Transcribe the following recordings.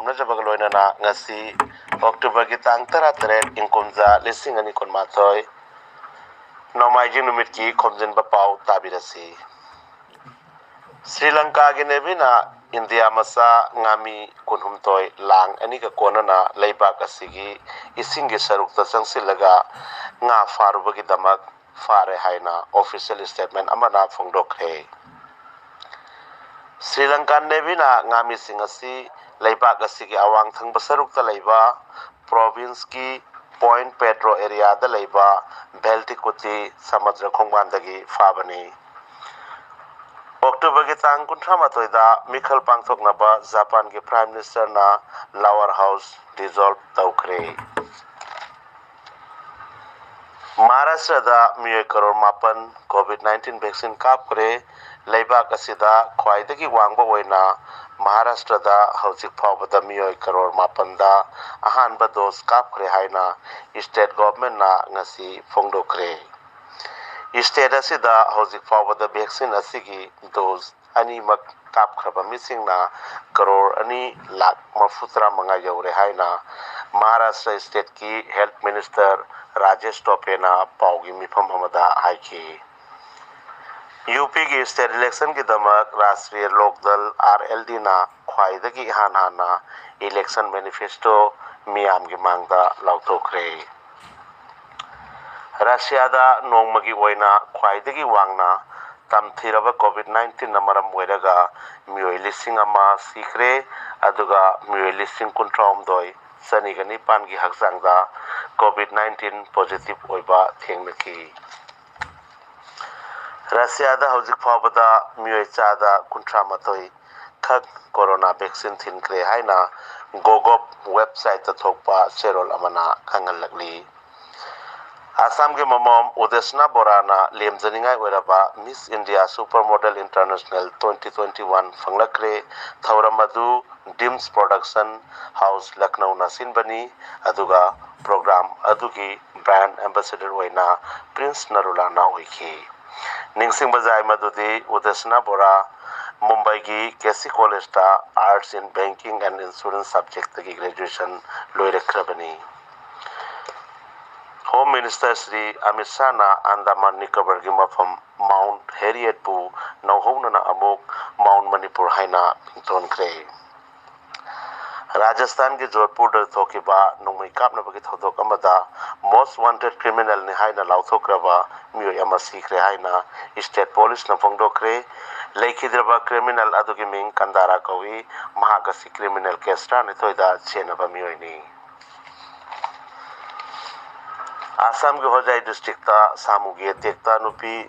ꯊꯧꯅꯖꯕꯒ ꯂꯣꯏꯅꯅ ꯉꯁꯤ ꯑꯣꯛꯇꯣꯕꯔꯒꯤ ꯇꯥꯡ 13 ꯏꯪ ꯀꯨꯝꯖꯥ 2022 ꯅꯣꯡꯃꯥꯏꯖꯤꯡ ꯅꯨꯃꯤꯠꯀꯤ ꯈꯣꯝꯖꯤꯟꯕ ꯄꯥꯎ ꯇꯥꯕꯤꯔꯁꯤ꯫ ꯁ꯭ꯔꯤ ꯂꯪꯀꯥꯒꯤ ꯅꯦꯚꯤꯅ ꯏꯟꯗꯤꯌꯥ ꯃꯆꯥ ꯉꯥꯃꯤ 16 ꯂꯥꯡ 2ꯒ ꯀꯣꯟꯅꯅ ꯂꯩꯕꯥꯛ ꯑꯁꯤꯒꯤ ꯏꯁꯤꯡꯒꯤ ꯁꯔꯨꯛꯇ ꯆꯪꯁꯤꯜꯂꯒ ꯉꯥ ꯐꯥꯔꯨꯕꯒꯤꯗꯃꯛ ꯐꯥꯔꯦ ꯍꯥꯏꯅ ꯑꯣꯐꯤꯁꯤꯌꯦꯜ ꯁ꯭ꯇꯦꯠꯃꯦꯟ ꯑꯃꯅ ꯐꯣꯡꯗꯣꯛꯈ꯭ꯔꯦ꯫ ꯁ꯭ꯔꯤ ꯂꯪꯀꯥꯟ ꯅꯦꯚꯤꯅ ꯉꯥꯃꯤꯁꯤꯡ ꯑꯁꯤ ꯂꯩꯕꯥꯛ ꯑꯁꯤꯒꯤ ꯑꯋꯥꯡ ꯊꯪꯕ ꯁꯔꯨꯛꯇ ꯂꯩꯕ ꯄ꯭ꯔꯣꯚꯤꯟꯁꯀꯤ ꯄꯣꯏꯟꯠ ꯄꯦꯗ꯭ꯔꯣ ꯑꯦꯔꯤꯌꯥꯗ ꯂꯩꯕ ꯚꯦꯜꯇꯤꯀꯨꯇꯤ ꯁꯃꯨꯗ꯭ꯔ ꯈꯣꯡꯕꯥꯟꯗꯒꯤ ꯐꯥꯕꯅꯤ꯫ ꯑꯣꯛꯇꯣꯕꯔꯒꯤ ꯇꯥꯡ 38ꯗ ꯃꯤꯈꯜ ꯄꯥꯡꯊꯣꯛꯅꯕ ꯖꯄꯥꯟꯒꯤ ꯄ꯭ꯔꯥꯏꯝ ꯃꯤꯅꯤꯁꯇꯔꯅ ꯂꯥꯋꯔ ꯍꯥꯎꯁ ꯗꯤꯖꯣꯜꯕ ꯇꯧꯈ꯭ꯔꯦ꯫ ꯃꯍꯥꯔꯥꯁꯇ꯭ꯔꯗ ꯃꯤꯑꯣꯏ ꯀꯔꯣꯔ 9 ꯀꯣꯚꯤꯗ-19 ꯚꯦꯛꯁꯤꯟ ꯀꯥꯞꯈ꯭ꯔꯦ꯫ ꯂꯩꯕꯥꯛ ꯑꯁꯤꯗ ꯈ꯭ꯋꯥꯏꯗꯒꯤ ꯋꯥꯡꯕ ꯑꯣꯏꯅ ꯃꯍꯥꯔꯥꯁꯇ꯭ꯔꯗ ꯍꯧꯖꯤꯛ ꯐꯥꯎꯕꯗ ꯃꯤꯑꯣꯏ ꯀꯔꯣꯔ 9ꯗ ꯑꯍꯥꯟꯕ ꯗꯣꯖ ꯀꯥꯞꯈ꯭ꯔꯦ ꯍꯥꯏꯅ ꯁ꯭ꯇꯦꯠ ꯒꯚꯔꯟꯃꯦꯟꯠꯅ ꯉꯁꯤ ꯐꯣꯡꯗꯣꯛꯈ꯭ꯔꯦ꯫ ꯁ꯭ꯇꯦꯠ ꯑꯁꯤꯗ ꯍꯧꯖꯤꯛ ꯐꯥꯎꯕꯗ ꯚꯦꯛꯁꯤꯟ ꯑꯁꯤꯒꯤ ꯗꯣꯖ ꯑꯅꯤꯃꯛ ꯀꯥꯞꯈ꯭ꯔꯕ ꯃꯤꯁꯤꯡꯅ ꯀꯔꯣꯔ 2,35,35,000 ꯌꯧꯔꯦ ꯍꯥꯏꯅ ꯃꯍꯥꯔꯥꯁꯇ꯭ꯔ ꯁ꯭ꯇꯦꯠꯀꯤ ꯍꯦꯜꯊ ꯃꯤꯅꯤꯁꯇꯔ ꯔꯥꯖꯦꯁ ꯇꯣꯄꯦꯅ ꯄꯥꯎꯒꯤ ꯃꯤꯐꯝ ꯑꯃꯗ ꯍꯥꯏꯈꯤ꯫ ꯌꯨꯄꯤꯒꯤ ꯁ꯭ꯇꯦꯠ ꯏꯂꯦꯛꯁꯟꯒꯤꯗꯃꯛ ꯔꯥꯁꯇ꯭ꯔꯤꯌꯥ ꯂꯣꯛ ꯗꯜ (RLD)ꯅ ꯈ꯭ꯋꯥꯏꯗꯒꯤ ꯏꯍꯥꯟ ꯍꯥꯟꯅ ꯏꯂꯦꯛꯁꯟ ꯃꯦꯅꯤꯐꯦꯁꯇꯣ ꯃꯤꯌꯥꯝꯒꯤ ꯃꯥꯡꯗ ꯂꯥꯎꯊꯣꯛꯈ꯭ꯔꯦ꯫ ꯔꯁꯤꯌꯥꯗ ꯅꯣꯡꯃꯒꯤ ꯑꯣꯏꯅ ꯈ꯭ꯋꯥꯏꯗꯒꯤ ꯋꯥꯡꯅ ꯇꯝꯊꯤꯔꯕ ꯀꯣꯚꯤꯗ-19ꯅ ꯃꯔꯝ ꯑꯣꯏꯔꯒ ꯃꯤꯑꯣꯏ 1,000 ꯁꯤꯈ꯭ꯔꯦ ꯑꯗꯨꯒ ꯃꯤꯑꯣꯏ 39,909ꯒꯤ ꯍꯛꯆꯥꯡꯗ ꯀꯣꯚꯤꯗ-19 ꯄꯣꯖꯤꯇꯤꯚ ꯑꯣꯏꯕ ꯊꯦꯡꯅꯈꯤ꯫ ꯔꯁꯤꯌꯥꯗ ꯍꯧꯖꯤꯛ ꯐꯥꯎꯕꯗ ꯃꯤꯑꯣꯏ 138 ꯈꯛ ꯀꯣꯔꯣꯅꯥ ꯚꯦꯛꯁꯤꯟ ꯊꯤꯟꯈ꯭ꯔꯦ ꯍꯥꯏꯅ ꯒꯣꯒꯣꯚ ꯋꯦꯕꯁꯥꯏꯠꯇ ꯊꯣꯛꯄ ꯆꯦꯔꯣꯜ ꯑꯃꯅ ꯈꯪꯍꯜꯂꯛꯂꯤ꯫ ꯑꯁꯥꯝꯒꯤ ꯃꯃꯣꯝ ꯎꯗꯦꯁꯅꯥ ꯕꯣꯔꯥꯅ ꯂꯦꯝꯖꯅꯤꯡꯉꯥꯏ ꯑꯣꯏꯔꯕ miss India super model international 2021 ꯐꯪꯂꯛꯈ꯭ꯔꯦ꯫ ꯊꯧꯔꯝ ꯑꯗꯨ ꯗꯤꯝꯁ ꯄ꯭ꯔꯣꯗꯛꯁꯟ ꯍꯥꯎꯁ ꯂꯈꯅꯧꯅ ꯁꯤꯟꯕꯅꯤ ꯑꯗꯨꯒ ꯄ꯭ꯔꯣꯒ꯭ꯔꯥꯝ ꯑꯗꯨꯒꯤ ꯕ꯭ꯔꯥꯟꯗ ꯑꯦꯝꯕꯦꯁꯦꯗꯔ ꯑꯣꯏꯅ ꯄ꯭ꯔꯤꯟꯁ ꯅꯔꯨꯂꯥꯅ ꯑꯣꯏꯈꯤ꯫ ꯅꯤꯡꯁꯤꯡꯕ ꯌꯥꯏ ꯃꯗꯨꯗꯤ ꯎꯗꯦꯁꯅꯥ ꯕꯣꯔꯥ ꯃꯨꯝꯕꯥꯏꯒꯤ ꯀꯦꯁꯤ ꯀꯣꯂꯦꯖꯇ arts in banking and insurance ꯁꯕꯖꯦꯛꯇꯒꯤ ꯒ꯭ꯔꯦꯖꯨꯑꯦꯁꯟ ꯂꯣꯏꯔꯛꯈ꯭ꯔꯕꯅꯤ꯫ ꯍꯣꯝ ꯃꯤꯅꯤꯁꯇꯔ ꯁ꯭ꯔꯤ ꯑꯃꯤꯠ ꯁꯥꯍꯅ ꯑꯟꯗꯃꯥꯟ ꯅꯤꯀꯣꯕꯔꯒꯤ ꯃꯐꯝ ꯃꯥꯎꯟꯠ ꯍꯦꯔꯤꯌꯦꯠꯄꯨ ꯅꯧꯍꯧꯅꯅ ꯑꯃꯨꯛ ꯃꯥꯎꯟꯠ ꯃꯅꯤꯄꯨꯔ ꯍꯥꯏꯅ ꯃꯤꯡꯊꯣꯟꯈ꯭ꯔꯦ꯫ ꯔꯥꯖꯁꯊꯥꯟꯒꯤ ꯖꯣꯙꯄꯨꯔꯗ ꯊꯣꯛꯈꯤꯕ ꯅꯣꯡꯃꯩ ꯀꯥꯞꯅꯕꯒꯤ ꯊꯧꯗꯣꯛ ꯑꯃꯗ ꯃꯣꯁꯠ ꯋꯥꯟꯇꯦꯗ ꯀ꯭ꯔꯤꯃꯤꯅꯦꯜꯅꯤ ꯍꯥꯏꯅ ꯂꯥꯎꯊꯣꯛꯈ꯭ꯔꯕ ꯃꯤꯑꯣꯏ ꯑꯃ ꯁꯤꯈ꯭ꯔꯦ ꯍꯥꯏꯅ ꯁ꯭ꯇꯦꯠ ꯄꯨꯂꯤꯁꯅ ꯐꯣꯡꯗꯣꯛꯈ꯭ꯔꯦ꯫ ꯂꯩꯈꯤꯗ꯭ꯔꯕ ꯀ꯭ꯔꯤꯃꯤꯅꯦꯜ ꯑꯗꯨꯒꯤ ꯃꯤꯡ ꯀꯟꯗꯥꯔꯥ ꯀꯧꯏ꯫ ꯃꯍꯥꯛ ꯑꯁꯤ ꯀ꯭ꯔꯤꯃꯤꯅꯦꯜ ꯀꯦꯁ 12ꯗ ꯆꯦꯟꯅꯕ ꯃꯤꯑꯣꯏꯅꯤ꯫ ꯑꯁꯥꯝꯒꯤ ꯍꯣꯖꯥꯏ ꯗꯤꯁꯇ꯭ꯔꯤꯛꯇ ꯁꯥꯃꯨꯒꯤ ꯑꯦꯇꯦꯛꯇ ꯅꯨꯄꯤ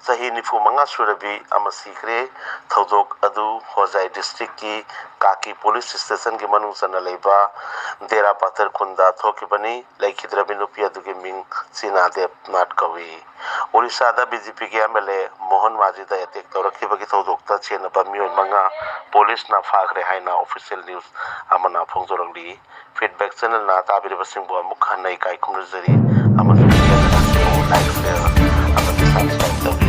ꯆꯍꯤ 95 ꯁꯨꯔꯕꯤ ꯑꯃ ꯁꯤꯈ꯭ꯔꯦ꯫ ꯊꯧꯗꯣꯛ ꯑꯗꯨ ꯍꯣꯖꯥꯏ ꯗꯤꯁꯇ꯭ꯔꯤꯛꯀꯤ ꯀꯥꯀꯤ ꯄꯨꯂꯤꯁ ꯁ꯭ꯇꯦꯁꯟꯒꯤ ꯃꯅꯨꯡ ꯆꯟꯅ ꯂꯩꯕ ꯗꯦꯔꯥ ꯄꯊꯔ ꯈꯨꯟꯗ ꯊꯣꯛꯈꯤꯕꯅꯤ꯫ ꯂꯩꯈꯤꯗ꯭ꯔꯕꯤ ꯅꯨꯄꯤ ꯑꯗꯨꯒꯤ ꯃꯤꯡ ꯆꯤꯅꯥ ꯗꯦꯕꯅꯥꯊ ꯀꯧꯏ꯫ ꯑꯣꯔꯤꯁꯥꯗ ꯕꯤꯖꯦꯄꯤꯒꯤ ꯑꯦꯝ.ꯑꯦꯜ.ꯑꯦ. ꯃꯣꯍꯟ ꯃꯥꯓꯤꯗ ꯑꯦꯇꯦꯛ ꯇꯧꯔꯛꯈꯤꯕꯒꯤ ꯊꯧꯗꯣꯛꯇ ꯆꯦꯟꯅꯕ ꯃꯤꯑꯣꯏ 5 ꯄꯨꯂꯤꯁꯅ ꯐꯥꯈ꯭ꯔꯦ ꯍꯥꯏꯅ ꯑꯣꯐꯤꯁꯤꯌꯦꯜ ꯅ꯭ꯌꯨꯖ ꯑꯃꯅ ꯐꯣꯡꯗꯣꯔꯛꯂꯤ꯫ ꯐꯤꯗꯕꯦꯛ ꯆꯦꯅꯦꯜꯅ ꯇꯥꯕꯤꯔꯤꯕꯁꯤꯡꯕꯨ ꯑꯃꯨꯛ ꯍꯟꯅ ꯏꯀꯥꯏ ꯈꯨꯝꯅꯖꯔꯤ ꯑꯃꯁꯨꯡ ꯂꯥꯏꯛ, ꯁꯦꯌꯔ ꯑꯃꯗꯤ ꯁꯕꯁꯀ꯭ꯔꯥꯏꯕ ꯇꯧꯕꯤꯌꯨ꯫